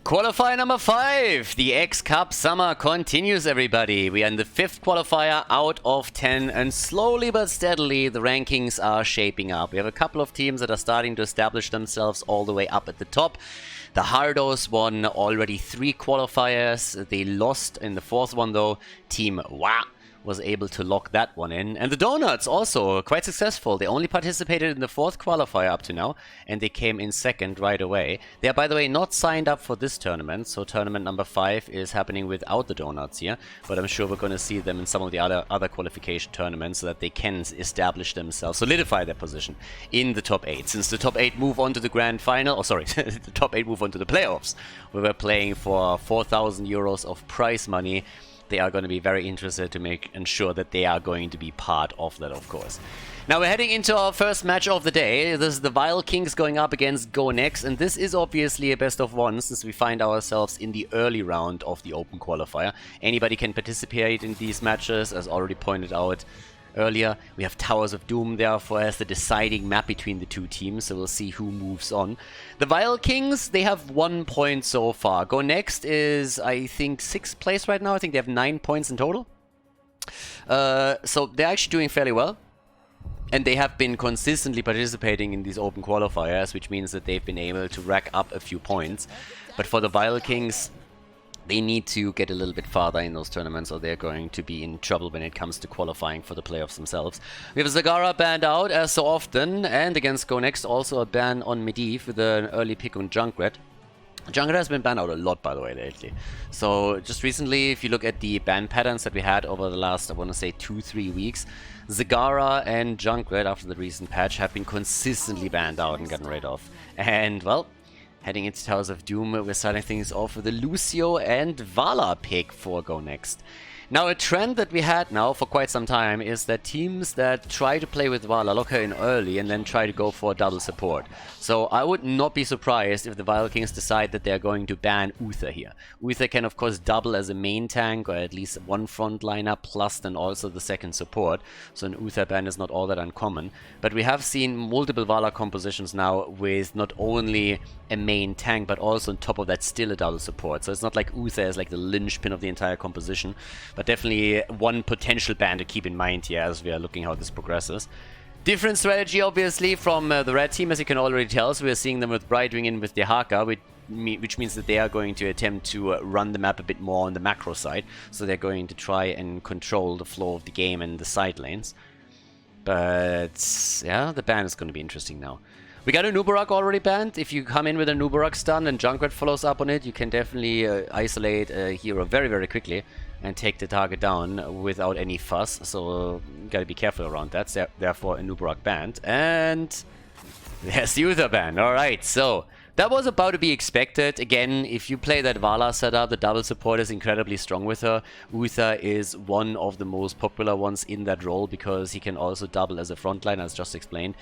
Qualifier number 5. The X-Cup summer continues, everybody. We are in the 5th qualifier out of 10, and slowly but steadily the rankings are shaping up. We have a couple of teams that are starting to establish themselves all the way up at the top. The Hardos won already 3 qualifiers. They lost in the 4th one though. Team Wa was able to lock that one in. And the Donuts also quite successful. They only participated in the 4th qualifier up to now, and they came in 2nd right away. They are, by the way, not signed up for this tournament, so tournament number 5 is happening without the Donuts here, but I'm sure we're going to see them in some of the other qualification tournaments so that they can establish themselves, solidify their position in the top 8. Since the top 8 move on to the grand final, the top 8 move on to the playoffs, we were playing for 4,000 euros of prize money. They are going to be very interested to ensure that they are going to be part of that, of course. Now we're heading into our first match of the day. This is the Vile Kings going up against Go Next, and this is obviously a best of 1 since we find ourselves in the early round of the open qualifier. Anybody can participate in these matches, as already pointed out earlier. We have Towers of Doom, therefore, as the deciding map between the two teams, so we'll see who moves on. The Vile Kings, they have 1 point so far. Go Next is, I think, 6th place right now. I think they have 9 points in total. So they're actually doing fairly well. And they have been consistently participating in these open qualifiers, which means that they've been able to rack up a few points. But for the Vile Kings, they need to get a little bit farther in those tournaments, or they're going to be in trouble when it comes to qualifying for the playoffs themselves. We have Zagara banned out, as so often, and against Go Next also a ban on Medivh with an early pick on Junkrat. Junkrat has been banned out a lot, by the way, lately. So just recently, if you look at the ban patterns that we had over the last, I want to say, 2-3 weeks, Zagara and Junkrat, after the recent patch, have been consistently banned out and gotten rid of. And, well, heading into Towers of Doom, we're starting things off with the Lucio and Vala pick for Go Next. Now, a trend that we had now for quite some time is that teams that try to play with Vala lock her in early and then try to go for double support. So I would not be surprised if the Vile Kings decide that they're going to ban Uther here. Uther can of course double as a main tank, or at least one frontliner, plus then also the second support. So an Uther ban is not all that uncommon. But we have seen multiple Vala compositions now with not only a main tank, but also on top of that still a double support. So it's not like Uther is like the linchpin of the entire composition. But definitely one potential ban to keep in mind here as we are looking how this progresses. Different strategy, obviously, from the red team, as you can already tell. So we're seeing them with Brightwing in with the Haka, which means that they are going to attempt to run the map a bit more on the macro side. So they're going to try and control the flow of the game and the side lanes. But yeah, the ban is going to be interesting now. We got a Nubarak already banned. If you come in with a Nubarak stun and Junkrat follows up on it, you can definitely isolate a hero very, very quickly and take the target down without any fuss. So you gotta be careful around that. Therefore, a Nubarak banned. And there's the Uther ban. Alright, so that was about to be expected. Again, if you play that Vala setup, the double support is incredibly strong with her. Uther is one of the most popular ones in that role because he can also double as a frontline, as just explained.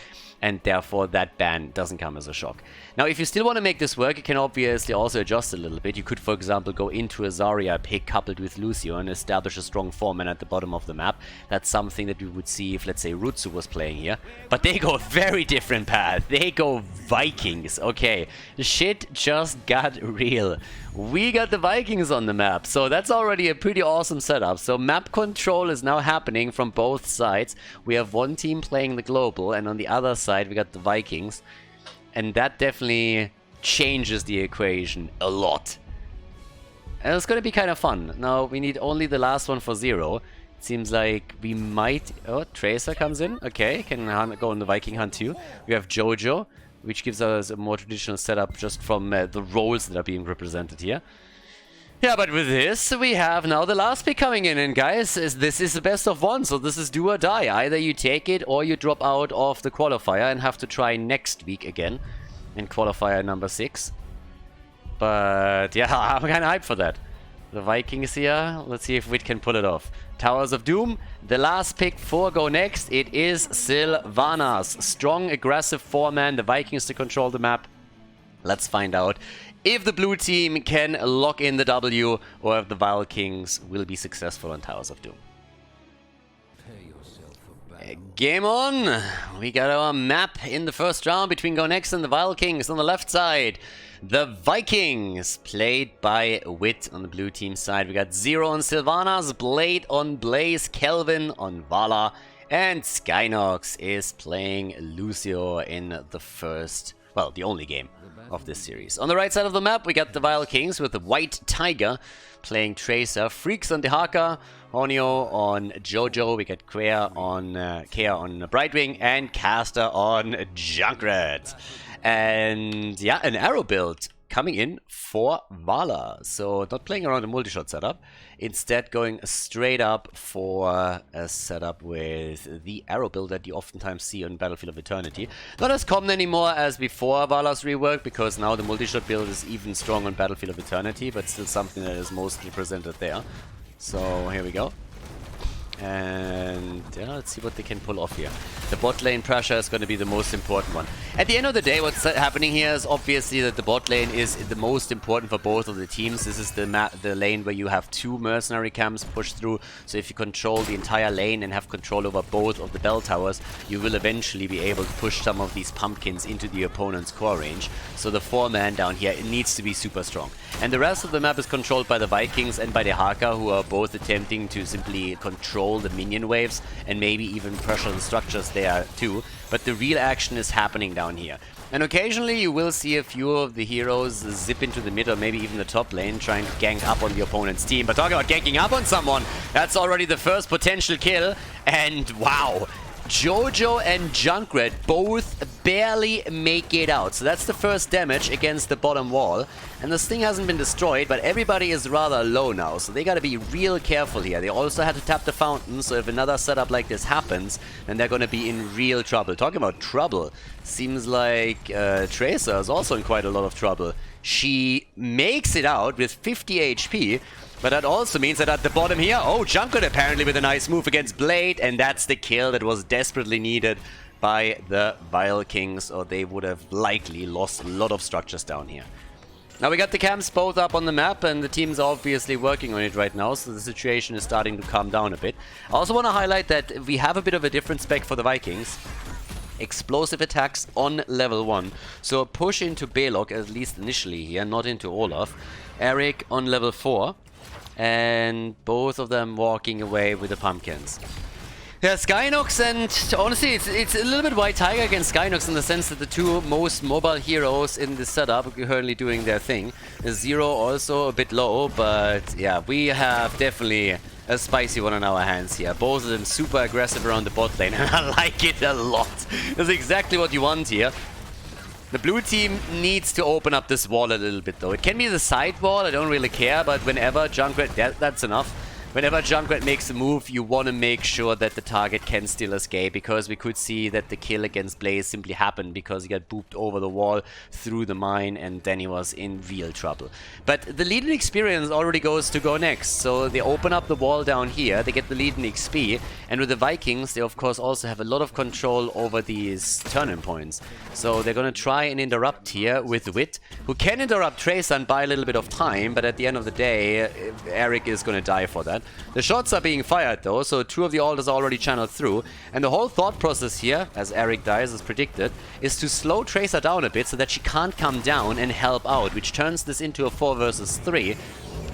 And therefore, that ban doesn't come as a shock. Now, if you still want to make this work, you can obviously also adjust a little bit. You could, for example, go into a Zarya pick coupled with Lucio and establish a strong foreman at the bottom of the map. That's something that we would see if, let's say, Rutsu was playing here. But they go a very different path. They go Vikings. Okay. The shit just got real. We got the Vikings on the map, so that's already a pretty awesome setup. So map control is now happening from both sides. We have one team playing the global, and on the other side we got the Vikings. And that definitely changes the equation a lot. And it's going to be kind of fun. Now we need only the last one for 0. It seems like we might... Oh, Tracer comes in. Okay, can go on the Viking hunt too. We have Jojo, which gives us a more traditional setup just from the roles that are being represented here. Yeah, but with this, we have now the last pick coming in. And guys, this is the best of 1, so this is do or die. Either you take it or you drop out of the qualifier and have to try next week again in qualifier number 6. But yeah, I'm kind of hyped for that. The Vikings here, let's see if we can pull it off. Towers of Doom, the last pick for Go Next, it is Sylvanas. Strong, aggressive 4-man, the Vikings to control the map. Let's find out if the blue team can lock in the W or if the Vile Kings will be successful on Towers of Doom. Game on! We got our map in the first round between Go Next and the Vikings on the left side. The Vikings, played by Wit on the blue team side. We got Zero on Sylvanas, Blade on Blaze, Kelvin on Vala, and Skynox is playing Lucio in the first, well, the only game of this series. On the right side of the map, we got the Vikings with the White Tiger playing Tracer, Freaks on Dehaka, Honio on Jojo, we got Kea on Brightwing, and Caster on Junkrat. And yeah, an arrow build coming in for Vala. So not playing around a multi-shot setup, instead going straight up for a setup with the arrow build that you oftentimes see on Battlefield of Eternity. Not as common anymore as before Vala's rework, because now the multi-shot build is even strong on Battlefield of Eternity, but still something that is mostly presented there. So here we go. And yeah, let's see what they can pull off here. The bot lane pressure is going to be the most important one. At the end of the day, what's happening here is obviously that the bot lane is the most important for both of the teams. This is the lane where you have two mercenary camps pushed through. So if you control the entire lane and have control over both of the bell towers, you will eventually be able to push some of these pumpkins into the opponent's core range. So the 4-man down here, it needs to be super strong. And the rest of the map is controlled by the Vikings and by the Haka, who are both attempting to simply control the minion waves and maybe even pressure the structures there too. But the real action is happening down here. And occasionally you will see a few of the heroes zip into the mid or maybe even the top lane trying to gank up on the opponent's team. But talking about ganking up on someone, that's already the first potential kill. And wow, Jojo and Junkrat both barely make it out. So that's the first damage against the bottom wall. And this thing hasn't been destroyed, but everybody is rather low now. So they gotta be real careful here. They also had to tap the fountain, so if another setup like this happens, then they're gonna be in real trouble. Talking about trouble, seems like Tracer is also in quite a lot of trouble. She makes it out with 50 HP. But that also means that at the bottom here, oh, Junkrat apparently with a nice move against Blade, and that's the kill that was desperately needed by the Vikings, or they would have likely lost a lot of structures down here. Now we got the camps both up on the map, and the team's obviously working on it right now, so the situation is starting to calm down a bit. I also want to highlight that we have a bit of a different spec for the Vikings. Explosive attacks on level 1. So a push into Belok, at least initially here, not into Olaf. Eric on level 4. And both of them walking away with the pumpkins. Yeah, Skynox, and honestly, it's a little bit White Tiger against Skynox in the sense that the two most mobile heroes in this setup are currently doing their thing. Zero also a bit low, but yeah, we have definitely a spicy one on our hands here. Both of them super aggressive around the bot lane, and I like it a lot. That's exactly what you want here. The blue team needs to open up this wall a little bit though. It can be the side wall, I don't really care, but whenever Junkrat, that's enough. Whenever Junkrat makes a move, you want to make sure that the target can still escape, because we could see that the kill against Blaze simply happened because he got booped over the wall through the mine, and then he was in real trouble. But the lead in experience already goes to Go Next, so they open up the wall down here, they get the lead in XP, and with the Vikings, they of course also have a lot of control over these turn-in points. So they're gonna try and interrupt here with Wit, who can interrupt Tracer and buy a little bit of time, but at the end of the day, Eric is gonna die for that. The shots are being fired though, so 2 of the altars are already channeled through, and the whole thought process here, as Eric dies as predicted, is to slow Tracer down a bit so that she can't come down and help out, which turns this into a 4 versus 3,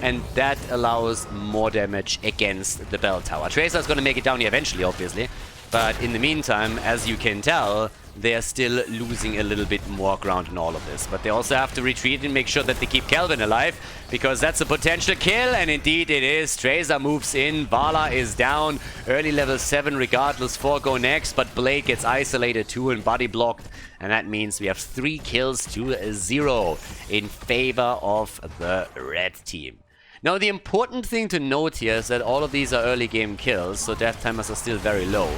and that allows more damage against the bell tower. Tracer is going to make it down here eventually, obviously, but in the meantime, as you can tell, they're still losing a little bit more ground in all of this. But they also have to retreat and make sure that they keep Kelvin alive, because that's a potential kill, and indeed it is. Tracer moves in, Vala is down, early level 7 regardless for Go Next, but Blade gets isolated too and body blocked, and that means we have 3 kills to 0 in favor of the red team. Now the important thing to note here is that all of these are early game kills, so death timers are still very low.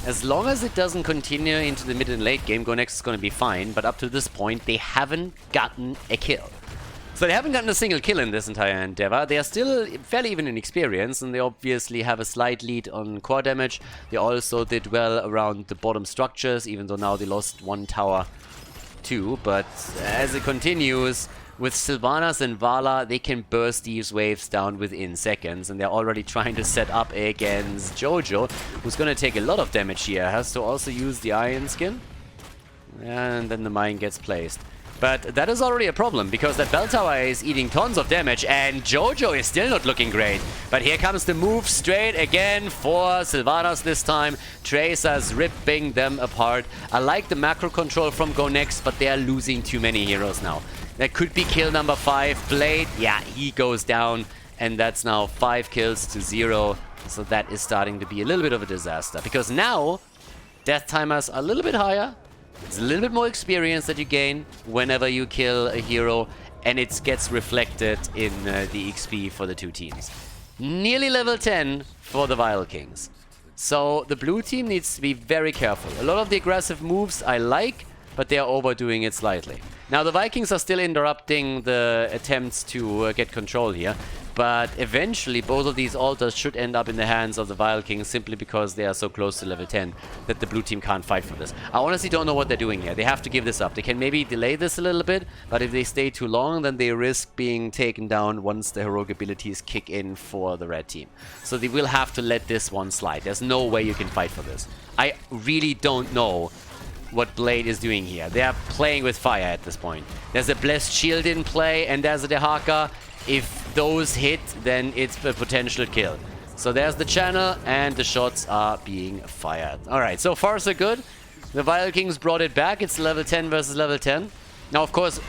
As long as it doesn't continue into the mid and late game, Go Next is going to be fine, but up to this point, they haven't gotten a kill. So they haven't gotten a single kill in this entire endeavor. They are still fairly even in experience, and they obviously have a slight lead on core damage. They also did well around the bottom structures, even though now they lost 1 tower too. But as it continues, with Sylvanas and Vala, they can burst these waves down within seconds, and they're already trying to set up against Jojo, who's going to take a lot of damage here. Has to also use the Iron Skin, and then the mine gets placed. But that is already a problem, because that bell tower is eating tons of damage, and Jojo is still not looking great. But here comes the move straight again for Sylvanas this time. Tracer's ripping them apart. I like the macro control from Go Next, but they are losing too many heroes now. That could be kill number 5. Blade, yeah, he goes down, and that's now 5 kills to 0. So that is starting to be a little bit of a disaster, because now death timers are a little bit higher. It's a little bit more experience that you gain whenever you kill a hero, and it gets reflected in the XP for the two teams. Nearly level 10 for the Vile Kings. So the blue team needs to be very careful. A lot of the aggressive moves I like, but they are overdoing it slightly. Now the Vikings are still interrupting the attempts to get control here, but eventually both of these altars should end up in the hands of the Vile Kings, simply because they are so close to level 10 that the blue team can't fight for this. I honestly don't know what they're doing here. They have to give this up. They can maybe delay this a little bit, but if they stay too long, then they risk being taken down once the heroic abilities kick in for the red team. So they will have to let this one slide. There's no way you can fight for this. I really don't know what Blade is doing here. They are playing with fire at this point. There's a Blessed Shield in play, and there's a Dehaka. If those hit, then it's a potential kill. So there's the channel, and the shots are being fired. Alright, so far so good. The Vile Kings brought it back. It's level 10 versus level 10. Now, of course,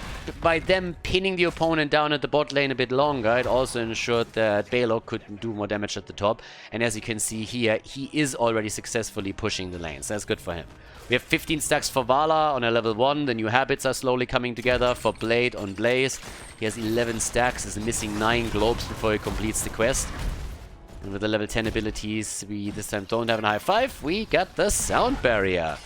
by them pinning the opponent down at the bot lane a bit longer, it also ensured that Balog could do more damage at the top. And as you can see here, he is already successfully pushing the lanes. That's good for him. We have 15 stacks for Vala on a level 1. The new habits are slowly coming together for Blade on Blaze. He has 11 stacks, is missing 9 globes before he completes the quest. And with the level 10 abilities, we this time don't have an high 5. We got the sound barrier.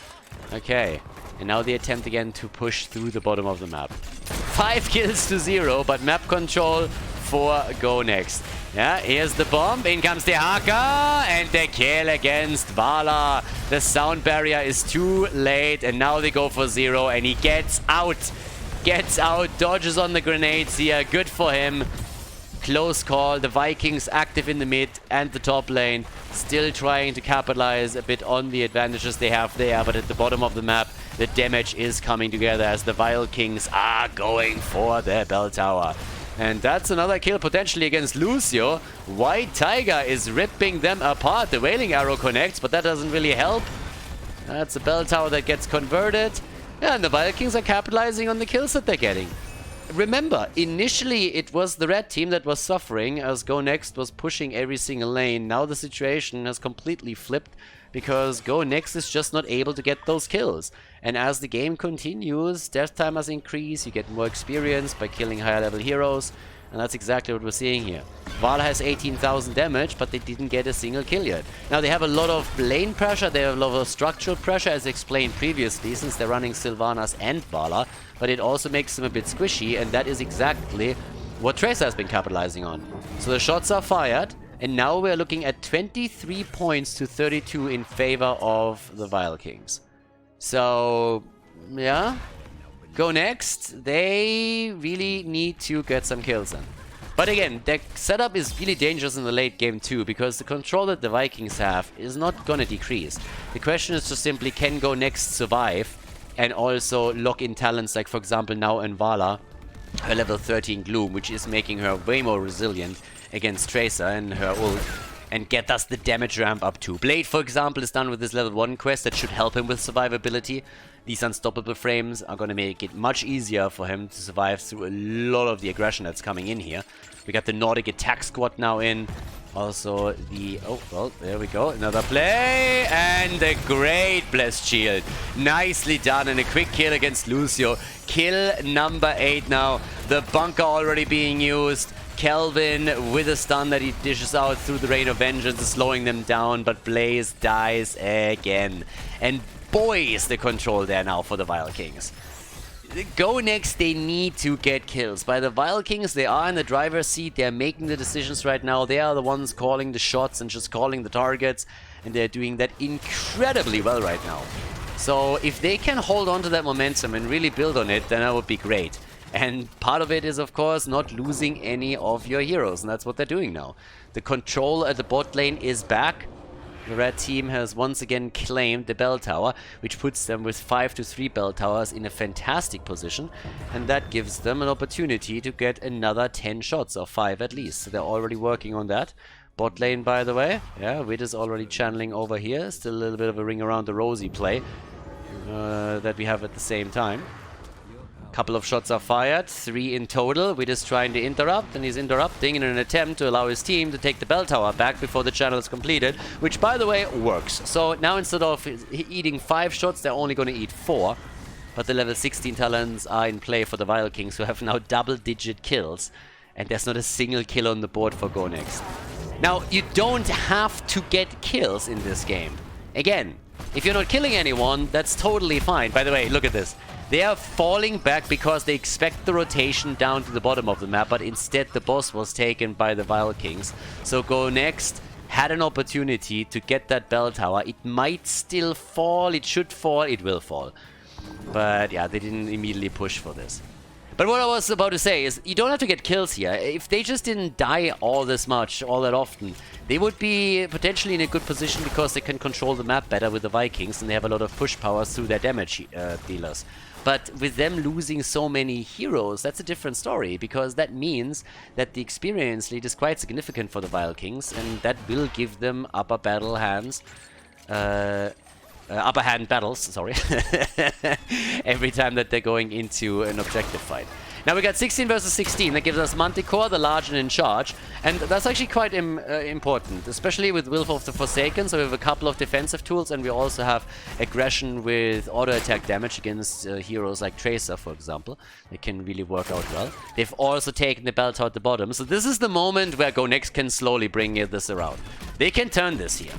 Okay. And now the attempt again to push through the bottom of the map. 5 kills to 0, but map control for Go Next. Yeah, here's the bomb. In comes the Haka, and the kill against Vala. The sound barrier is too late, and now they go for 0, and he gets out. Gets out, dodges on the grenades here. Good for him. Close call. The Vikings active in the mid and the top lane. Still trying to capitalize a bit on the advantages they have there, but at the bottom of the map, the damage is coming together as the Vile Kings are going for their bell tower. And that's another kill potentially against Lucio. White Tiger is ripping them apart. The Wailing Arrow connects, but that doesn't really help. That's a bell tower that gets converted. Yeah, and the Vile Kings are capitalizing on the kills that they're getting. Remember, initially it was the red team that was suffering as Go Next was pushing every single lane. Now the situation has completely flipped because Go Next is just not able to get those kills. And as the game continues, death timers increase, you get more experience by killing higher level heroes, and that's exactly what we're seeing here. Vala has 18,000 damage, but they didn't get a single kill yet. Now they have a lot of lane pressure, they have a lot of structural pressure as explained previously, since they're running Sylvanas and Vala, but it also makes them a bit squishy, and that is exactly what Tracer has been capitalizing on. So the shots are fired, and now we're looking at 23 points to 32 in favor of the Vile Kings. So, yeah, Go Next, they really need to get some kills in. But again, their setup is really dangerous in the late game too, because the control that the Vikings have is not gonna decrease. The question is just simply, can Go Next survive and also lock in talents like, for example, now in Vala, her level 13 Gloom, which is making her way more resilient against Tracer and her ult, and get us the damage ramp up too. Blade, for example, is done with this level 1 quest that should help him with survivability. These unstoppable frames are going to make it much easier for him to survive through a lot of the aggression that's coming in here. We got the Nordic attack squad now in. Also the... oh, well, there we go. Another play. And a great Blessed Shield. Nicely done. And a quick kill against Lucio. Kill number 8 now. The bunker already being used. Kelvin with a stun that he dishes out through the Rain of Vengeance is slowing them down, but Blaze dies again. And boy, is the control there now for the Vile Kings. Go Next, they need to get kills. By the Vile Kings, they are in the driver's seat. They're making the decisions right now. They are the ones calling the shots and just calling the targets. And they're doing that incredibly well right now. So if they can hold on to that momentum and really build on it, then that would be great. And part of it is, of course, not losing any of your heroes, and that's what they're doing now. The control at the bot lane is back. The red team has once again claimed the bell tower, which puts them with 5-3 bell towers in a fantastic position, and that gives them an opportunity to get another 10 shots, or 5 at least. So they're already working on that. Bot lane, by the way, yeah, Wit is already channeling over here. Still a little bit of a ring around the rosy play that we have at the same time. Couple of shots are fired, 3 in total. Wit is trying to interrupt, and he's interrupting in an attempt to allow his team to take the bell tower back before the channel is completed, which, by the way, works. So now instead of eating 5 shots, they're only going to eat 4. But the level 16 talents are in play for the Vikings, who have now double-digit kills. And there's not a single kill on the board for Go Next. Now, you don't have to get kills in this game. Again, if you're not killing anyone, that's totally fine. By the way, look at this. They are falling back because they expect the rotation down to the bottom of the map, but instead the boss was taken by the Vikings. So Go Next had an opportunity to get that bell tower. It might still fall, it should fall, it will fall. But yeah, they didn't immediately push for this. But what I was about to say is, you don't have to get kills here. If they just didn't die all this much, all that often, they would be potentially in a good position because they can control the map better with the Vikings, and they have a lot of push power through their damage dealers. But with them losing so many heroes, that's a different story, because that means that the experience lead is quite significant for the Vikings, and that will give them upper hand battles, sorry, every time that they're going into an objective fight. Now we got 16 versus 16. That gives us Manticore, the large and in charge. And that's actually quite important, especially with Will of the Forsaken. So we have a couple of defensive tools, and we also have aggression with auto-attack damage against heroes like Tracer, for example. They can really work out well. They've also taken the bell tower at the bottom. So this is the moment where Go Next can slowly bring this around. They can turn this here.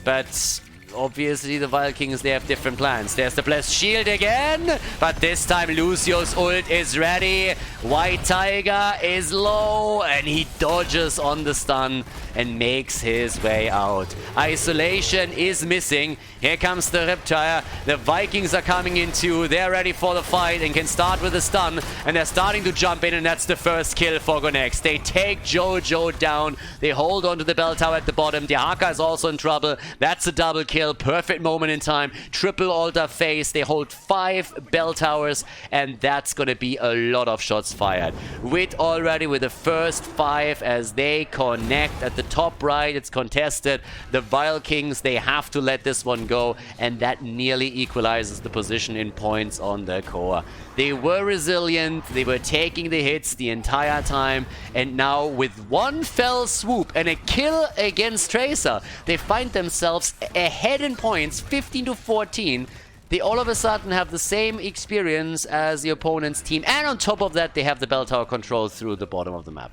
But obviously the Vikings, they have different plans. There's the blessed shield again, but this time Lucio's ult is ready. White Tiger is low, and he dodges on the stun and makes his way out. Isolation is missing. Here comes the Reptile. The Vikings are coming in too. They're ready for the fight and can start with a stun, and they're starting to jump in, and that's the first kill for Go Next. They take Jojo down. They hold on to the bell tower at the bottom. Dehaka is also in trouble. That's a double kill. Perfect moment in time. Triple altar phase. They hold 5 bell towers, and that's going to be a lot of shots fired. Wit already with the first 5 as they connect at the top right. It's contested. The Vikings, they have to let this one go, and that nearly equalizes the position in points on the core. They were resilient. They were taking the hits the entire time, and now with one fell swoop and a kill against Tracer, they find themselves ahead in points, 15-14. They all of a sudden have the same experience as the opponent's team, and on top of that, they have the bell tower control through the bottom of the map.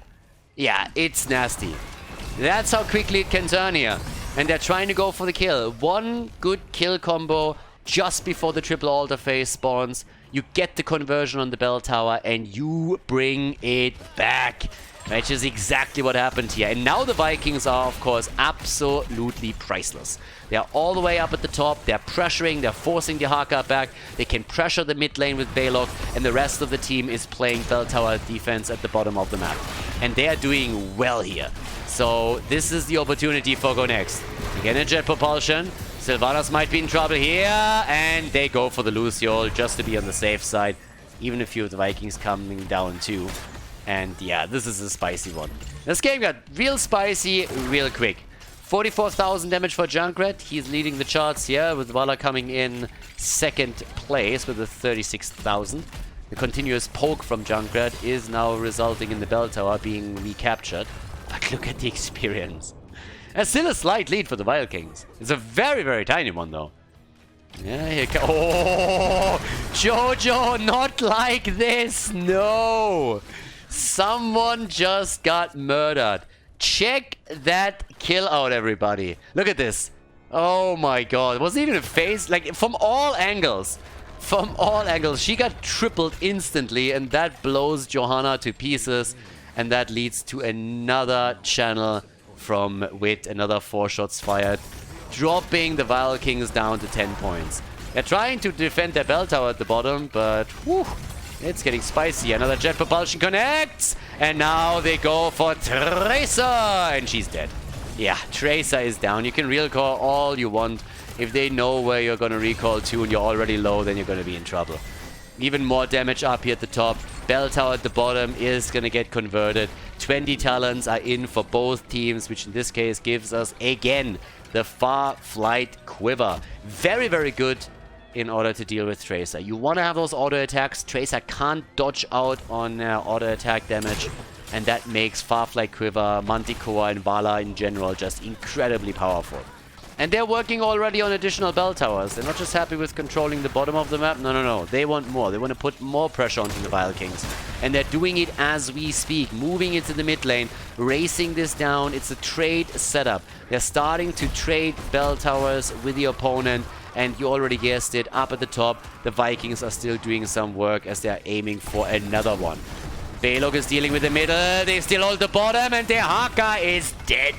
Yeah, it's nasty. That's how quickly it can turn here. And they're trying to go for the kill. One good kill combo just before the triple altar phase spawns. You get the conversion on the bell tower, and you bring it back. Which is exactly what happened here. And now the Vikings are, of course, absolutely priceless. They're all the way up at the top. They're pressuring. They're forcing the Haka back. They can pressure the mid lane with Balog. And the rest of the team is playing bell tower defense at the bottom of the map. And they are doing well here. So this is the opportunity for Go Next. Again, a jet propulsion. Sylvanas might be in trouble here. And they go for the Lucio just to be on the safe side. Even a few of the Vikings coming down too. And yeah, this is a spicy one. This game got real spicy, real quick. 44,000 damage for Junkrat. He's leading the charts here, with Vala coming in second place with a 36,000. The continuous poke from Junkrat is now resulting in the bell tower being recaptured. But look at the experience. There's still a slight lead for the Vikings. It's a very, very tiny one though. Yeah, here comes. Oh, Jojo, not like this. No. Someone just got murdered. Check that kill out, everybody. Look at this. Oh my god. It wasn't even a phase. Like, from all angles. From all angles. She got tripled instantly, and that blows Johanna to pieces. And that leads to another channel from Wit. Another 4 shots fired. Dropping the Vikings down to 10 points. They're trying to defend their bell tower at the bottom, but whew, It's getting spicy. Another jet propulsion connects. And now they go for Tracer. And she's dead. Yeah, Tracer is down. You can recall all you want. If they know where you're going to recall to and you're already low, then you're going to be in trouble. Even more damage up here at the top. Bell tower at the bottom is going to get converted. 20 talents are in for both teams, which in this case gives us, again, the Far Flight Quiver. Very, very good in order to deal with Tracer. You want to have those auto attacks. Tracer can't dodge out on auto attack damage. And that makes Far Flight Quiver, Manticore, and Vala in general just incredibly powerful. And they're working already on additional bell towers. They're not just happy with controlling the bottom of the map. No, no, no. They want more. They want to put more pressure onto the Vikings. And they're doing it as we speak. Moving into the mid lane. Racing this down. It's a trade setup. They're starting to trade bell towers with the opponent. And you already guessed it. Up at the top, the Vikings are still doing some work as they're aiming for another one. Balog is dealing with the middle. They still hold the bottom. And Dehaka is dead.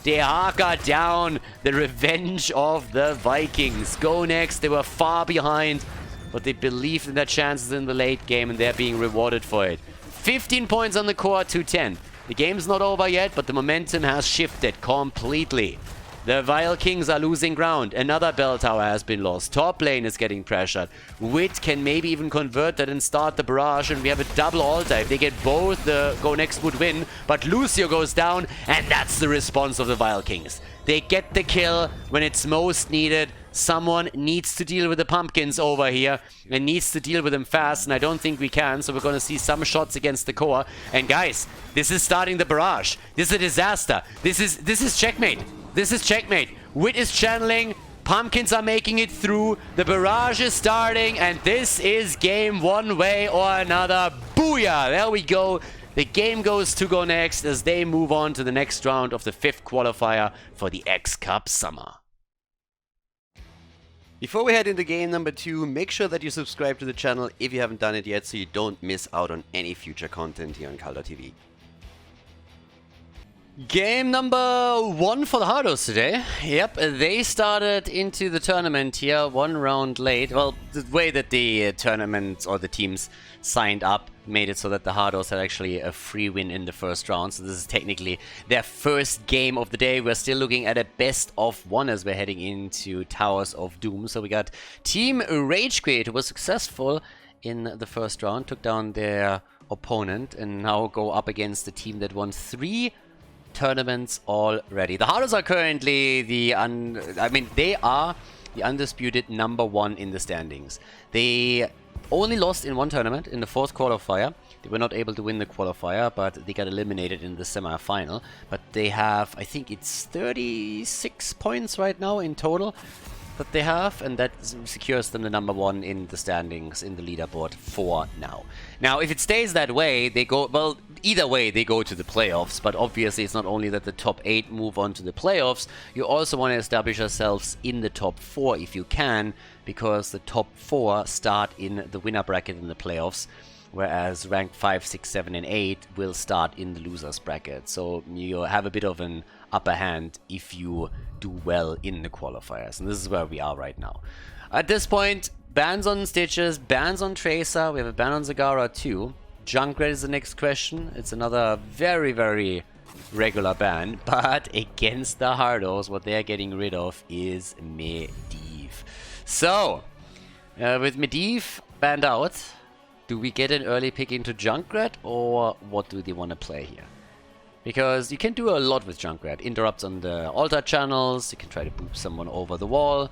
Dehaka down. The revenge of the Vikings. Go next. They were far behind, but they believed in their chances in the late game, and they're being rewarded for it. 15 points on the core to 10. The game's not over yet, but the momentum has shifted completely. The Vikings are losing ground. Another bell tower has been lost. Top lane is getting pressured. Wit can maybe even convert that and start the barrage, and we have a double altar. If they get both, the Go Next would win. But Lucio goes down, and that's the response of the Vikings. They get the kill when it's most needed. Someone needs to deal with the pumpkins over here and needs to deal with them fast, and I don't think we can, so we're going to see some shots against the core. And guys, this is starting the barrage. This is a disaster. This is checkmate. This is checkmate. Wit is channeling. Pumpkins are making it through. The barrage is starting. And this is game one way or another. Booyah! There we go. The game goes to Go Next as they move on to the next round of the 5th qualifier for the X Cup Summer. Before we head into game number 2, make sure that you subscribe to the channel if you haven't done it yet so you don't miss out on any future content here on Khaldor TV. Game number 1 for the Hardos today. Yep, they started into the tournament here 1 round late. Well, the way that the tournament or the teams signed up made it so that the Hardos had actually a free win in the first round. So this is technically their first game of the day. We're still looking at a best of 1 as we're heading into Towers of Doom. So we got Team Ragequake, who was successful in the first round, took down their opponent and now go up against the team that won 3 tournaments already. The Hardos are currently they are the undisputed number 1 in the standings. They only lost in 1 tournament in the 4th qualifier. They were not able to win the qualifier, but they got eliminated in the semi-final. But they have, I think it's 36 points right now in total that they have, and that secures them the number 1 in the standings in the leaderboard for now. Now, if it stays that way, they go, well, either way they go to the playoffs, but obviously it's not only that the top 8 move on to the playoffs, you also want to establish yourselves in the top 4 if you can, because the top 4 start in the winner bracket in the playoffs, whereas rank 5, 6, 7, and 8 will start in the losers bracket. So you have a bit of an upper hand if you do well in the qualifiers, and this is where we are right now. At this point, bans on Stitches, bans on Tracer, we have a ban on Zagara too. Junkrat is the next question. It's another very, very regular ban, but against the Hardos, what they're getting rid of is Medivh. So, with Medivh banned out, do we get an early pick into Junkrat, or what do they want to play here? Because you can do a lot with Junkrat. Interrupts on the altar channels, you can try to boop someone over the wall,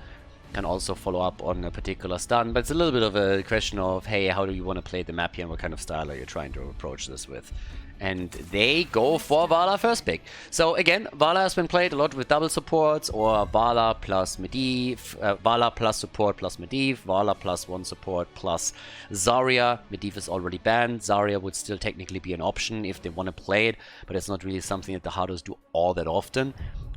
can also follow up on a particular stun, but it's a little bit of a question of, hey, how do you want to play the map here and what kind of style are you trying to approach this with? And they go for Vala first pick. So again, Vala has been played a lot with double supports, or Vala plus Medivh, Vala plus support plus Medivh, Vala plus 1 support plus Zarya. Medivh is already banned. Zarya would still technically be an option if they want to play it, but it's not really something that the Hardos do all that often.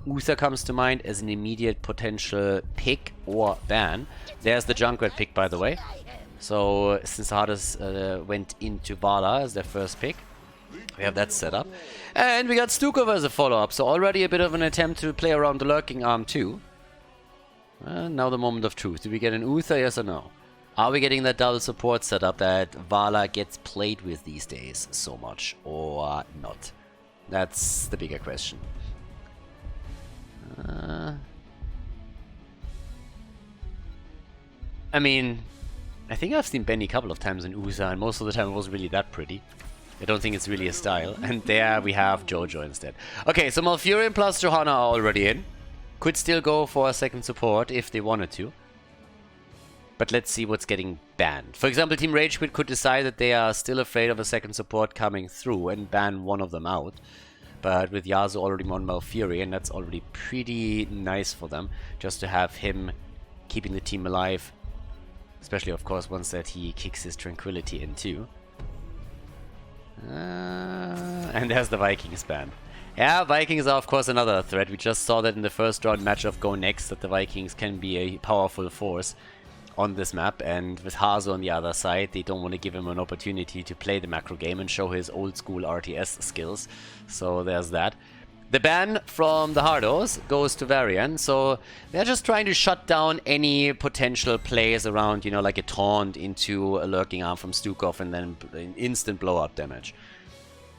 Uther comes to mind as an immediate potential pick or ban. There's the Junkrat pick, by the way. So since the Hardos went into Vala as their first pick, we have that set up. And we got Stukov as a follow-up, so already a bit of an attempt to play around the lurking arm too. Now the moment of truth. Do we get an Uther, yes or no? Are we getting that double support setup that Vala gets played with these days so much, or not? That's the bigger question. I mean, I think I've seen Benny a couple of times in USA, and most of the time it wasn't really that pretty. I don't think it's really a style. And there we have Jojo instead. Okay, so Malfurion plus Johanna are already in. Could still go for a second support if they wanted to. But let's see what's getting banned. For example, Team Rage Quit could decide that they are still afraid of a second support coming through and ban one of them out. But with Yasuo already on Malfurion, that's already pretty nice for them. Just to have him keeping the team alive. Especially, of course, once that he kicks his Tranquility in too. And there's the Vikings ban. Yeah, Vikings are of course another threat. We just saw that in the first round match of Go Next, that the Vikings can be a powerful force on this map, and with Hazo on the other side, they don't want to give him an opportunity to play the macro game and show his old school RTS skills. So there's that. The ban from the Hardos goes to Varian, so they're just trying to shut down any potential plays around, you know, like a taunt into a lurking arm from Stukov and then instant blow-up damage.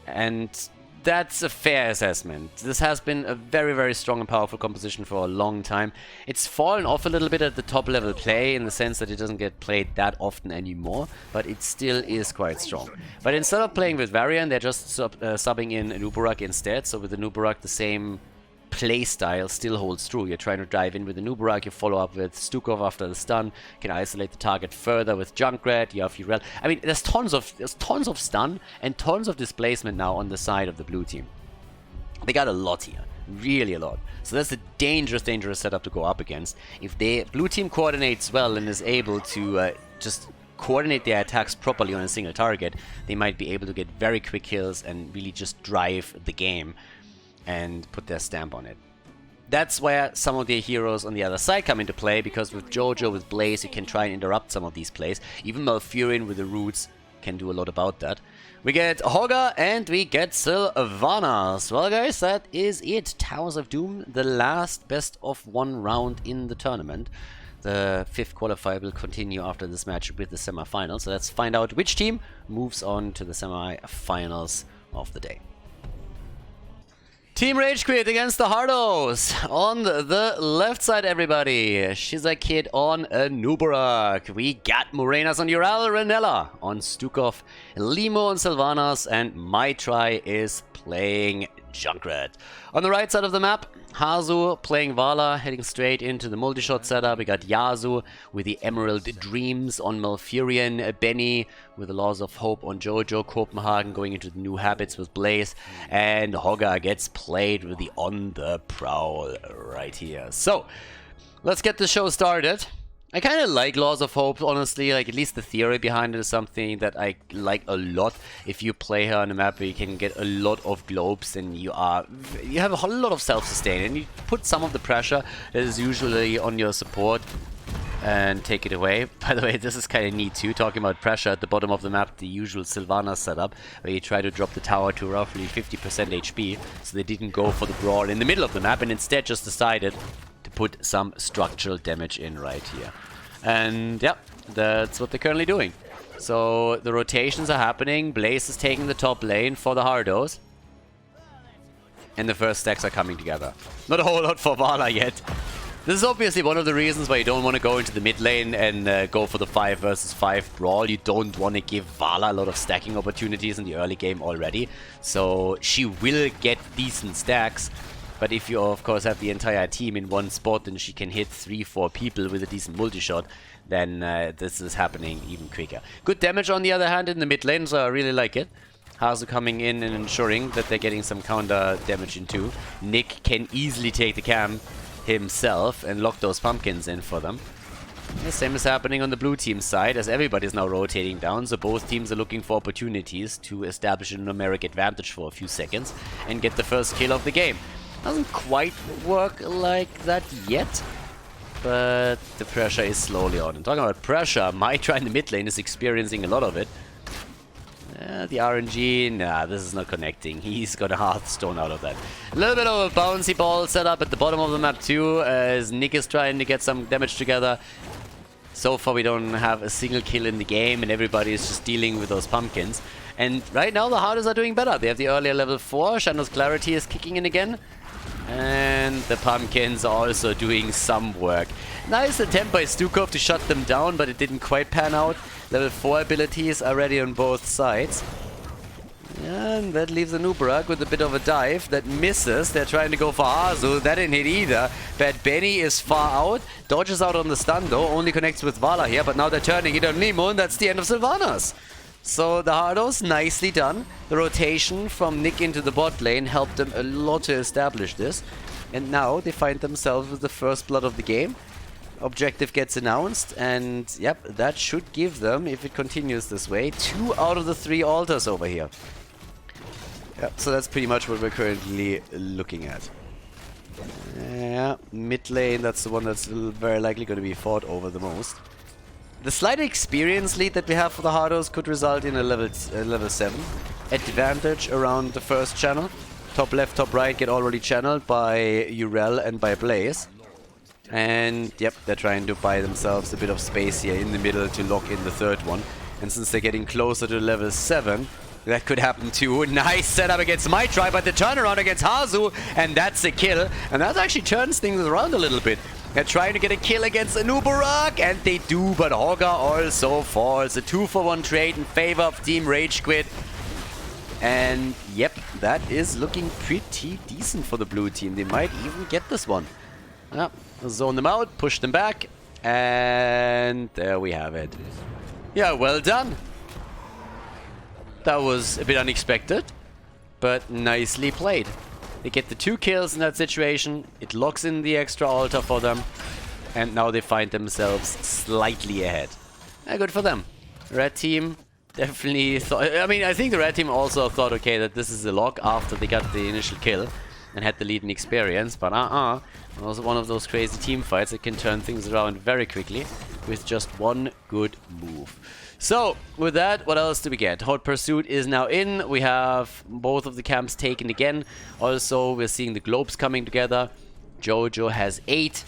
And that's a fair assessment. This has been a very, very strong and powerful composition for a long time. It's fallen off a little bit at the top level play in the sense that it doesn't get played that often anymore, but it still is quite strong. But instead of playing with Varian, they're just subbing in Nubarak instead. So with the Nubarak, the same play style still holds true. You're trying to dive in with the Nubarak, you follow up with Stukov after the stun, you can isolate the target further with Junkrat, you have Urel. I mean, there's tons of stun and tons of displacement now on the side of the blue team. They got a lot here, really a lot. So that's a dangerous, dangerous setup to go up against. If the blue team coordinates well and is able to just coordinate their attacks properly on a single target, they might be able to get very quick kills and really just drive the game and put their stamp on it. That's where some of the heroes on the other side come into play, because with Jojo, with Blaze, you can try and interrupt some of these plays. Even Malfurion with the roots can do a lot about that. We get Hogger and we get Sylvanas. Well guys, that is it. Towers of Doom, the last best of one round in the tournament. The 5th qualifier will continue after this match with the semi-finals. So let's find out which team moves on to the semi-finals of the day. Team Rage Quit against the Hardos. On the left side, everybody. Shizakid on a Nubarak. We got Morenas on Ural, Renella on Stukov, Limo on Sylvanas, and Maitrai is playing Junkrat. On the right side of the map, Hazu playing Vala, heading straight into the multi-shot setup. We got Yasu with the Emerald Dreams on Malfurion, Benny with the Laws of Hope on Jojo, Copenhagen going into the new habits with Blaze, and Hogga gets played with the On the Prowl right here. So, let's get the show started. I kind of like Laws of Hope, honestly. Like, at least the theory behind it is something that I like a lot. If you play her on a map where you can get a lot of globes, then you have a whole lot of self-sustain, and you put some of the pressure that is usually on your support and take it away. By the way, this is kind of neat too, talking about pressure at the bottom of the map, the usual Sylvanas setup, where you try to drop the tower to roughly 50% HP, so they didn't go for the brawl in the middle of the map, and instead just decided to put some structural damage in right here. And yeah, that's what they're currently doing. So the rotations are happening. Blaze is taking the top lane for the Hardos. And the first stacks are coming together. Not a whole lot for Vala yet. This is obviously one of the reasons why you don't want to go into the mid lane and go for the 5 versus 5 brawl. You don't want to give Vala a lot of stacking opportunities in the early game already. So she will get decent stacks. But if you, of course, have the entire team in one spot and she can hit 3-4 people with a decent multi-shot, then this is happening even quicker. Good damage, on the other hand, in the mid lane, so I really like it. Hazu coming in and ensuring that they're getting some counter damage in too. Nick can easily take the cam himself and lock those pumpkins in for them. The same is happening on the blue team side, as everybody's now rotating down, so both teams are looking for opportunities to establish a numeric advantage for a few seconds and get the first kill of the game. Doesn't quite work like that yet, but the pressure is slowly on. And talking about pressure, Maitrai in the mid lane is experiencing a lot of it. The RNG, nah, this is not connecting. He's got a Hearthstone out of that. A little bit of a bouncy ball set up at the bottom of the map too, as Nick is trying to get some damage together. So far we don't have a single kill in the game and everybody is just dealing with those pumpkins. And right now the Hardos are doing better. They have the earlier level 4, Shando's Clarity is kicking in again. And the pumpkins are also doing some work. Nice attempt by Stukov to shut them down, but it didn't quite pan out. Level 4 abilities are ready on both sides. And that leaves Anubarak with a bit of a dive that misses. They're trying to go for Azu. That didn't hit either. Bad Benny is far out. Dodges out on the stun though. Only connects with Vala here, but now they're turning it on Nemo, and that's the end of Sylvanas. So the Hardos, nicely done. The rotation from Nick into the bot lane helped them a lot to establish this. And now they find themselves with the first blood of the game. Objective gets announced, and yep, that should give them, if it continues this way, 2 out of the 3 altars over here. Yep, so that's pretty much what we're currently looking at. Yeah, mid lane, that's the one that's very likely going to be fought over the most. The slight experience lead that we have for the Hardos could result in a level 7 advantage around the first channel. Top left, top right get already channeled by Urel and by Blaze. And yep, they're trying to buy themselves a bit of space here in the middle to lock in the third one. And since they're getting closer to level 7, that could happen too. Nice setup against Maitri, but the turnaround against Hazu, and that's a kill. And that actually turns things around a little bit. They're trying to get a kill against Anubarak, and they do, but Hogger also falls. A 2-for-1 trade in favor of Team Rage Quit. And yep, that is looking pretty decent for the blue team. They might even get this one. Yep, zone them out, push them back, and there we have it. Yeah, well done. That was a bit unexpected, but nicely played. They get the 2 kills in that situation, it locks in the extra altar for them, and now they find themselves slightly ahead. Yeah, good for them. Red team definitely thought... I mean, I think the red team also thought, okay, that this is a lock after they got the initial kill and had the lead in experience, but it was one of those crazy team fights that can turn things around very quickly with just one good move. So, with that, what else do we get? Hot Pursuit is now in. We have both of the camps taken again. Also, we're seeing the globes coming together. Jojo has 8.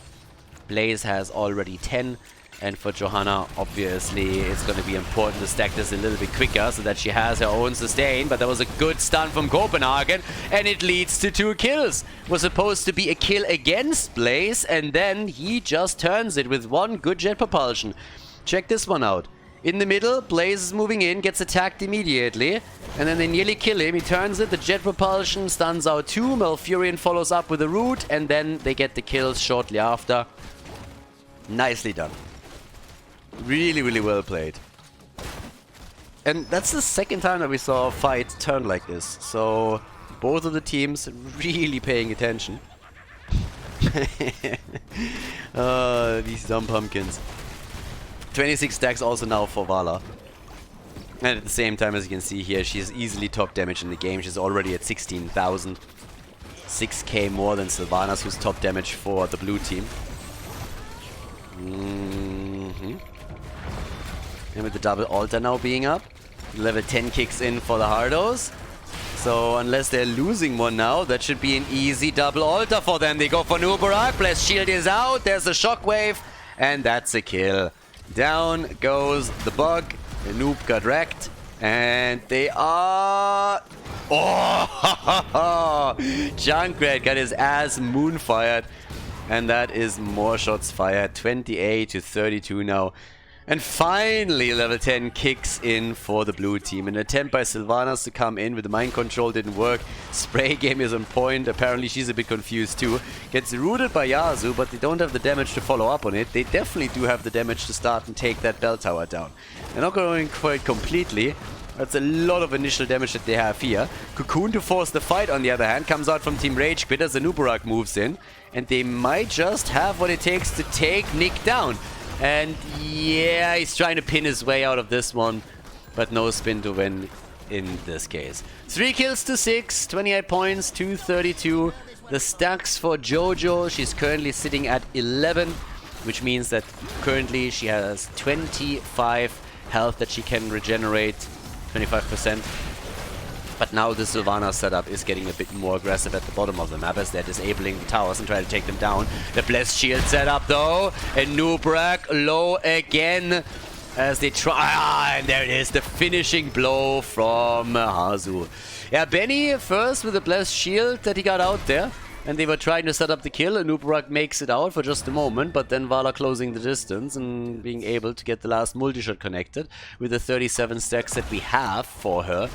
Blaze has already 10. And for Johanna, obviously, it's going to be important to stack this a little bit quicker so that she has her own sustain. But that was a good stun from Copenhagen, and it leads to 2 kills. Was supposed to be a kill against Blaze, and then he just turns it with 1 good jet propulsion. Check this one out. In the middle, Blaze is moving in, gets attacked immediately, and then they nearly kill him. He turns it, the jet propulsion stuns out 2, Malfurion follows up with a root, and then they get the kills shortly after. Nicely done. Really, really well played. And that's the second time that we saw a fight turn like this, so both of the teams really paying attention. These dumb pumpkins. 26 stacks also now for Vala. And at the same time, as you can see here, she's easily top damage in the game. She's already at 16,000. 6k more than Sylvanas, who's top damage for the blue team. And with the double altar now being up, level 10 kicks in for the Hardos. So unless they're losing one now, that should be an easy double altar for them. They go for Nubarak, Bless Shield is out, there's a shockwave, and that's a kill. Down goes the bug. The noob got wrecked. And they are... Oh! Junkrat got his ass moonfired. And that is more shots fired. 28 to 32 now. And finally, level 10 kicks in for the blue team. An attempt by Sylvanas to come in with the mind control didn't work. Spray game is on point. Apparently, she's a bit confused too. Gets rooted by Yasu, but they don't have the damage to follow up on it. They definitely do have the damage to start and take that bell tower down. They're not going quite completely. That's a lot of initial damage that they have here. Cocoon to force the fight, on the other hand, comes out from Team Rage Quit as Anubarak moves in. And they might just have what it takes to take Nick down. And yeah, he's trying to pin his way out of this one, but no spin to win in this case. 3 kills to 6, 28 points, 232. The stacks for Jojo, she's currently sitting at 11, which means that currently she has 25 health that she can regenerate, 25%. But now the Sylvanas setup is getting a bit more aggressive at the bottom of the map as they're disabling the towers and trying to take them down. The Blessed Shield setup though, and Nubrak low again as they try. And there it is, the finishing blow from Hazu. Yeah, Benny first with the Blessed Shield that he got out there. And they were trying to set up the kill, and Nubrak makes it out for just a moment, but then Vala closing the distance and being able to get the last multi-shot connected with the 37 stacks that we have for her.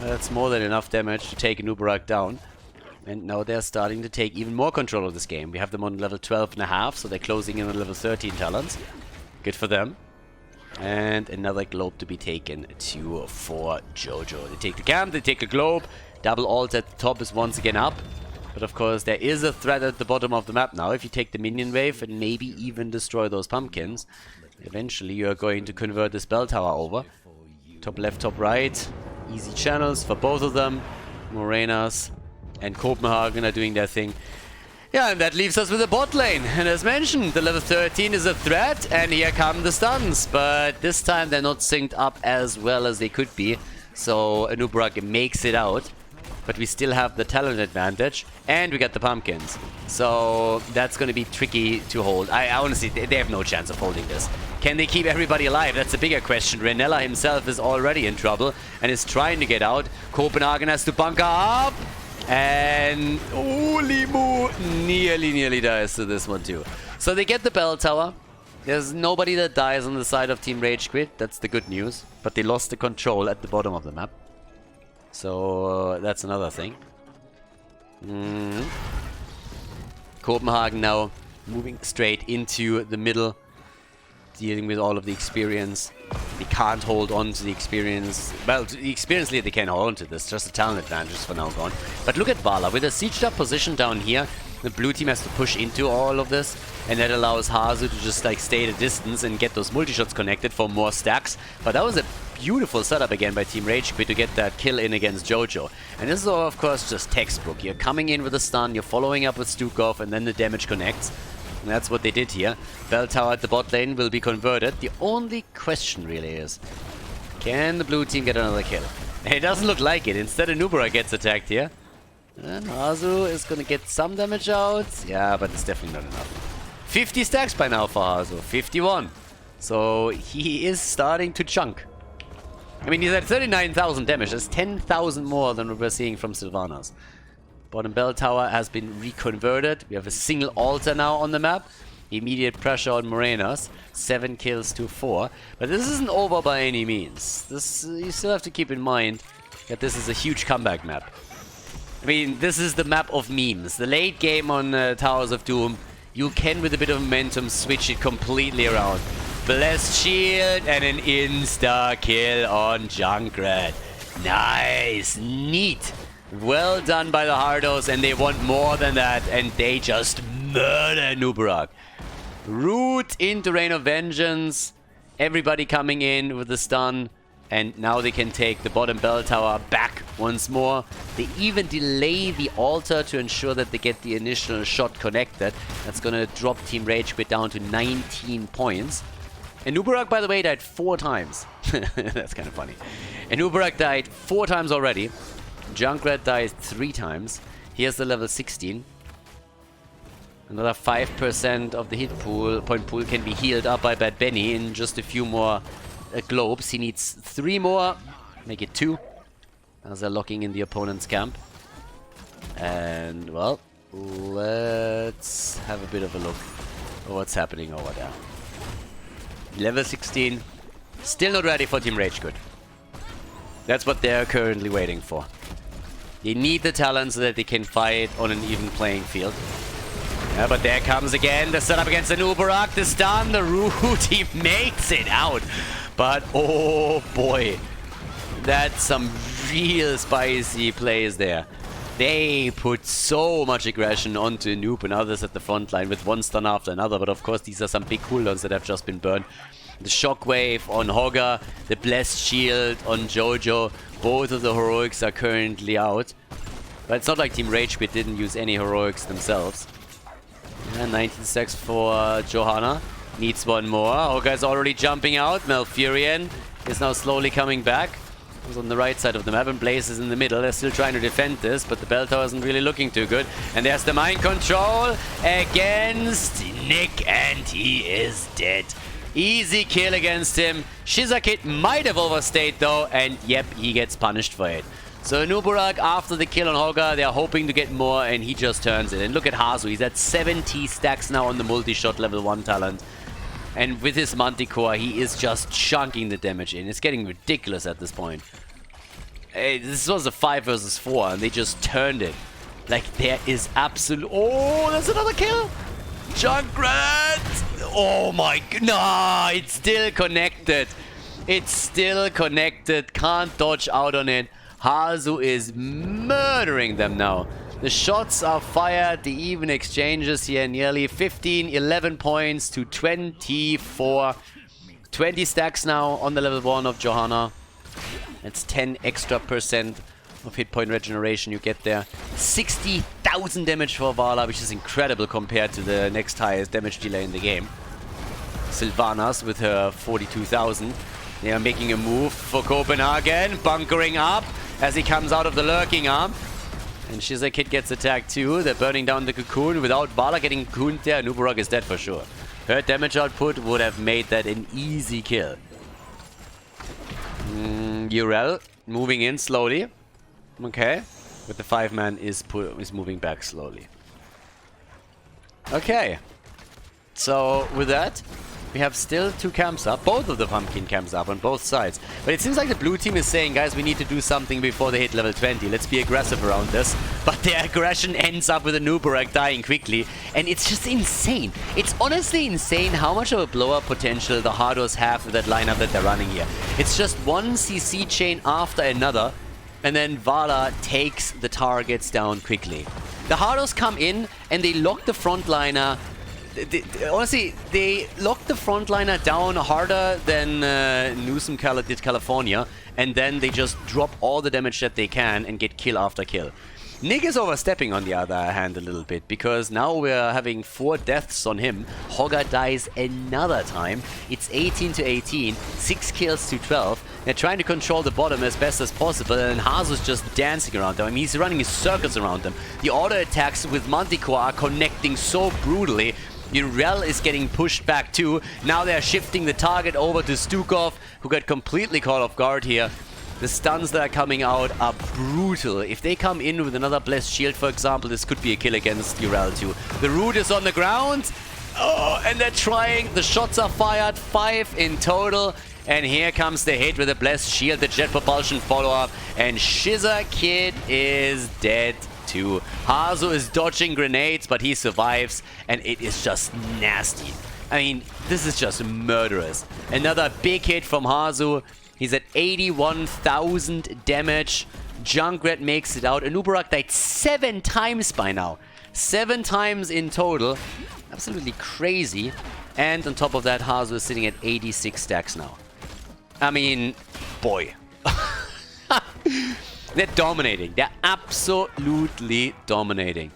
That's more than enough damage to take Nubrak down. And now they're starting to take even more control of this game. We have them on level 12.5, so they're closing in on level 13 talents. Good for them. And another globe to be taken for Jojo. They take the camp, they take the globe. Double ult at the top is once again up. But of course, there is a threat at the bottom of the map now. If you take the minion wave and maybe even destroy those pumpkins, eventually you are going to convert this bell tower over. Top left, top right. Easy channels for both of them. Morenas and Copenhagen are doing their thing. Yeah, and that leaves us with the bot lane. And as mentioned, the level 13 is a threat, and here come the stuns. But this time they're not synced up as well as they could be. So Nubrak makes it out. But we still have the talent advantage, and we got the pumpkins. So that's going to be tricky to hold. I honestly, they have no chance of holding this. Can they keep everybody alive? That's a bigger question. Renella himself is already in trouble and is trying to get out. Copenhagen has to bunker up. And Limu nearly dies to this one too. So they get the bell tower. There's nobody that dies on the side of Team Rage Quit. That's the good news. But they lost the control at the bottom of the map. So that's another thing. Copenhagen now moving straight into the middle, dealing with all of the experience. They can't hold on to the experience. Well, the experience lead they can hold on to this. Just a talent advantage for now gone. But look at Vala. With a sieged up position down here, the blue team has to push into all of this. And that allows Hazu to just like stay at a distance and get those multi-shots connected for more stacks. But that was a beautiful setup again by Team Rage Quit to get that kill in against Jojo. And this is of course just textbook. You're coming in with a stun, you're following up with Stukov, and then the damage connects. And that's what they did here. Bell tower at the bot lane will be converted. The only question really is, can the blue team get another kill? It doesn't look like it. Instead, Nubrak gets attacked here. And Hazu is going to get some damage out. Yeah, but it's definitely not enough. 50 stacks by now for Hazu. 51. So he is starting to chunk. I mean, he's at 39,000 damage. That's 10,000 more than we're seeing from Sylvanas. Bottom bell tower has been reconverted. We have a single altar now on the map. Immediate pressure on Morenas. 7 kills to 4. But this isn't over by any means. This you still have to keep in mind that this is a huge comeback map. I mean, this is the map of memes. The late game on Towers of Doom, you can, with a bit of momentum, switch it completely around. Blessed Shield and an insta-kill on Junkrat. Nice. Neat. Well done by the Hardos, and they want more than that, and they just murder Nubrak. Root into Rain of Vengeance. Everybody coming in with the stun. And now they can take the bottom bell tower back once more. They even delay the altar to ensure that they get the initial shot connected. That's going to drop Team Rage Quit down to 19 points. And Nubrak, by the way, died 4 times. That's kind of funny. And Nubrak died 4 times already. Junkrat died 3 times. Here's the level 16. Another 5% of the hit pool, point pool can be healed up by Bad Benny in just a few more globes. He needs 3 more, make it 2, as they're locking in the opponent's camp. And well, let's have a bit of a look at what's happening over there. Level 16, still not ready for Team Rage Quit. That's what they're currently waiting for. They need the talent so that they can fight on an even playing field. Yeah, but there comes again the setup against the Nubrak, the stun, the root, he makes it out. But oh boy, that's some real spicy plays there. They put so much aggression onto Noob and others at the front line with one stun after another. But of course, these are some big cooldowns that have just been burned. The Shockwave on Hogger, the Blessed Shield on Jojo. Both of the heroics are currently out. But it's not like Team Rage Quit didn't use any heroics themselves. Yeah, 19 stacks for Johanna. Needs one more. Hogger is already jumping out. Malfurion is now slowly coming back. He's on the right side of the map, and Blaze is in the middle. They're still trying to defend this, but the bell tower isn't really looking too good. And there's the mind control against Nick, and he is dead. Easy kill against him. Shizakid might have overstayed though, and yep, he gets punished for it. So Nuburak, after the kill on Hogga, they're hoping to get more, and he just turns it. And look at Hazu, he's at 70 stacks now on the multi-shot level 1 talent. And with his Manticore, he is just chunking the damage in. It's getting ridiculous at this point. Hey, this was a 5 versus 4, and they just turned it. Like, there is absolute... Oh, that's another kill! Junkrat! Oh my god, nah, it's still connected. It's still connected, can't dodge out on it. Hazu is murdering them now. The shots are fired, the even exchanges here, nearly 15, 11 points to 24. 20 stacks now on the level 1 of Johanna. That's 10 extra % of hit point regeneration you get there. 60,000 damage for Vala, which is incredible compared to the next highest damage dealer in the game. Sylvanas with her 42,000. They are making a move for Copenhagen, bunkering up as he comes out of the lurking arm. And Shizakid gets attacked too. They're burning down the cocoon without Vala getting cocooned there. Nuburak is dead for sure. Her damage output would have made that an easy kill. Urel moving in slowly. Okay. But the 5-man is moving back slowly. Okay. So with that, we have still 2 camps up. Both of the pumpkin camps up on both sides. But it seems like the blue team is saying, guys, we need to do something before they hit level 20. Let's be aggressive around this. But their aggression ends up with a Nuburak dying quickly. And it's just insane. It's honestly insane how much of a blow-up potential the Hardos have with that lineup that they're running here. It's just one CC chain after another. And then Vala takes the targets down quickly. The Hardos come in and they lock the frontliner. Honestly, they locked the frontliner down harder than Newsom did California, and then they just drop all the damage that they can and get kill after kill. Nick is overstepping on the other hand a little bit, because now we're having 4 deaths on him. Hogga dies another time. It's 18 to 18, 6 kills to 12. They're trying to control the bottom as best as possible, and Hazu's just dancing around them. I mean, he's running his circles around them. The auto attacks with Manticore are connecting so brutally. Urel is getting pushed back too. Now they're shifting the target over to Stukov, who got completely caught off guard here. The stuns that are coming out are brutal. If they come in with another Blessed Shield, for example, this could be a kill against Urel too. The root is on the ground. Oh, and they're trying. The shots are fired. 5 in total. And here comes the hit with a Blessed Shield, the Jet Propulsion follow-up. And Shizakid is dead too. Hazu is dodging grenades, but he survives, and it is just nasty. I mean, this is just murderous. Another big hit from Hazu. He's at 81,000 damage. Junkrat makes it out. Nuburak died 7 times by now. 7 times in total. Absolutely crazy. And on top of that, Hazu is sitting at 86 stacks now. I mean, boy. They're dominating. They're absolutely dominating.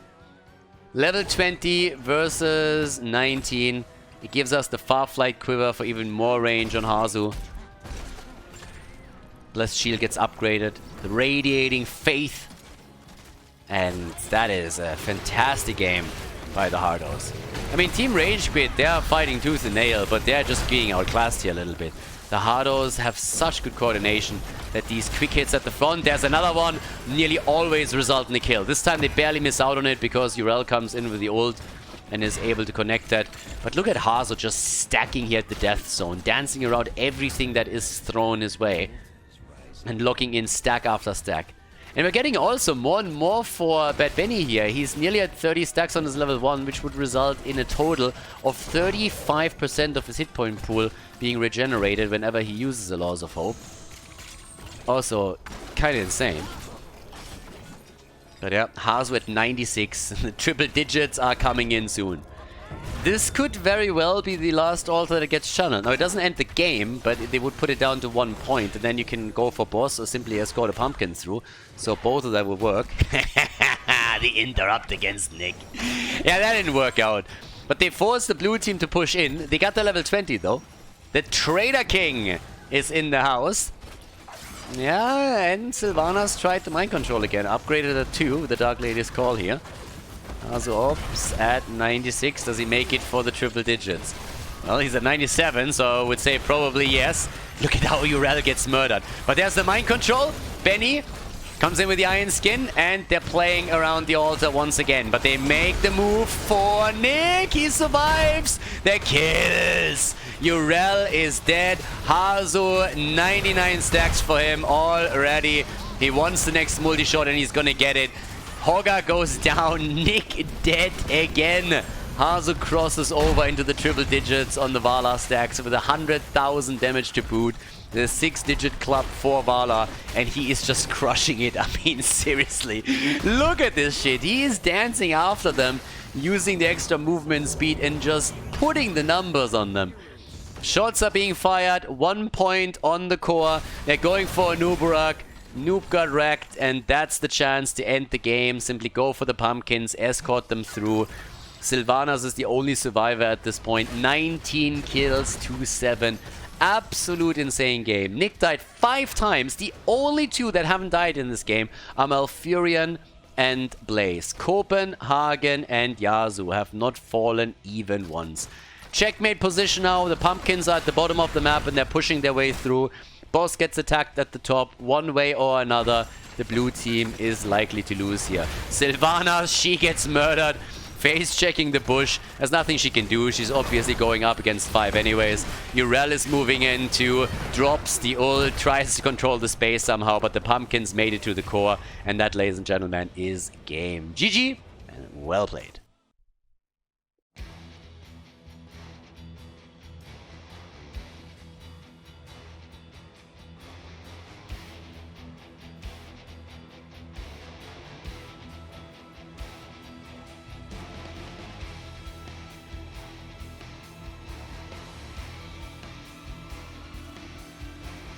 Level 20 versus 19. It gives us the Farflight Quiver for even more range on Hazu. Blessed Shield gets upgraded. The Radiating Faith. And that is a fantastic game by the Hardos. I mean, Team Rage Quit, they are fighting tooth and nail, but they're just being outclassed here a little bit. The Hardos have such good coordination that these quick hits at the front, there's another one, nearly always result in a kill. This time they barely miss out on it because Urel comes in with the ult and is able to connect that. But look at Hazu just stacking here at the death zone, dancing around everything that is thrown his way and locking in stack after stack. And we're getting also more and more for Bad Benny here. He's nearly at 30 stacks on his level 1, which would result in a total of 35% of his hit point pool being regenerated whenever he uses the Laws of Hope. Also, kind of insane. But yeah, Hazu at 96. The triple digits are coming in soon. This could very well be the last altar that gets channeled. Now, it doesn't end the game, but they would put it down to 1 point, and then you can go for boss or simply escort a pumpkin through. So both of that will work. The interrupt against Nick. Yeah, that didn't work out. But they forced the blue team to push in. They got the level 20, though. The Trader King is in the house. Yeah, and Sylvanas tried the mind control again. Upgraded it to the Dark Lady's Call here. Hazu Ops at 96. Does he make it for the triple digits? Well, he's at 97, so I would say probably yes. Look at how Urel gets murdered. But there's the mind control. Benny comes in with the Iron Skin, and they're playing around the altar once again. But they make the move for Nick. He survives the kills. Urel is dead. Hazu, 99 stacks for him already. He wants the next multi-shot, and he's gonna get it. Hogger goes down. Nick dead again. Hazu crosses over into the triple digits on the Vala stacks with 100,000 damage to boot. The 6-digit club for Vala, and he is just crushing it. I mean, seriously. Look at this shit. He is dancing after them, using the extra movement speed and just putting the numbers on them. Shots are being fired. 1 point on the core. They're going for a Nuburak. Noob got wrecked, and that's the chance to end the game. Simply go for the pumpkins, escort them through. Sylvanas is the only survivor at this point. 19 kills, 2-7. Absolute insane game. Nick died 5 times. The only 2 that haven't died in this game are Malfurion and Blaze. Copenhagen and Yasu have not fallen even once. Checkmate position now. The pumpkins are at the bottom of the map, and they're pushing their way through. Boss gets attacked at the top. One way or another, the blue team is likely to lose here. Sylvanas, she gets murdered. Face checking the bush. There's nothing she can do. She's obviously going up against 5 anyways. Urel is moving in to drops the ult, tries to control the space somehow, but the pumpkins made it to the core. And that, ladies and gentlemen, is game. GG, and well played.